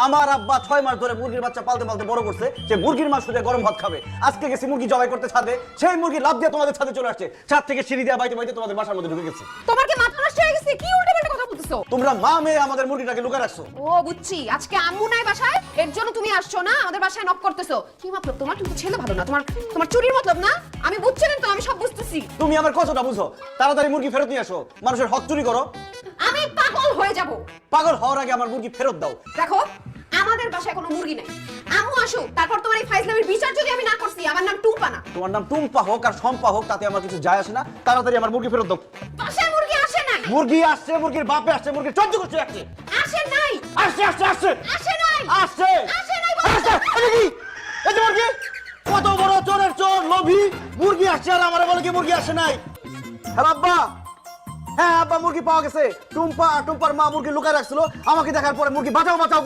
আমার আব্বা 6 মাস ধরে মুরগির বাচ্চা পালতে পালতে বড় করছে, যে মুরগির মাংস দিয়ে গরম ভাত খাবে। আজকে গেছি মুরগি জবাই করতে ছাদে, সেই মুরগি লাফ দিয়ে তোমাদের ছাদে চলে আসছে, ছাদ থেকে সিঁড়ি দিয়ে বাইতে বাইতে তোমাদের বাসার মধ্যে ঢুকে গেছে। তোমার কি মাথা নষ্ট হয়ে গেছে? কি উল্টাপাল্টা কথা বলতেছো? তোমরা মা মেয়ে আমাদের মুরগিটাকে লুকায় রাখছো। ও বুঝছি, আজকে আম্মু নাই বাসায়, এর জন্য তুমি আসছো না, আমাদের বাসায় নক করতেছো। কি মতলব তোমার? তুমি তো ছেলে ভালো না, তোমার চুরির মতলব না? আমি বুঝছিলেন তো, আমি সব বুঝতেছি। তুমি আমার কথাটা বুঝো, তাড়াতাড়ি মুরগি ফেরত নিয়ে আসো, মানুষের হক চুরি করো। আমি পাগল হয়ে যাব। পাগল হওয়ার আগে আমার মুরগি ফেরত দাও। দেখো, আমাদের বাসায় কোনো মুরগি নাই, আম্মু আসুক, তারপর তোমার এই ফাইজলামির বিচার যদি আমি না করছি। আমার নাম টুম্পা না। তোমার নাম টুম্পা হোক আর শম্পা হোক, তাতে আমার কিছু যায় আসে না। তাড়াতাড়ি আমার মুরগি ফেরত দাও। বাসায় মুরগি আসে নাই। মুরগি আসছে, মুরগির বাপে আসছে, মুরগি চঞ্চ করছে আসছে। আসে নাই। আসছে আসছে আসছে আসে নাই। আসছে আসে নাই। আসছে। এই কি? এই যে মুরগি, কত বড় চোরের চোর, লোভী। মুরগি আসছে আর আমারে বলে কি মুরগি আসে নাই। হ্যালো আব্বা। হ্যাঁ আব্বা, মুরগি পাওয়া গেছে। টুম্পা আর টুম্পার মা মুরগি লুকায় রাখছিল, আমাকে দেখার পরে মুরগি বাঁচাও বাঁচাও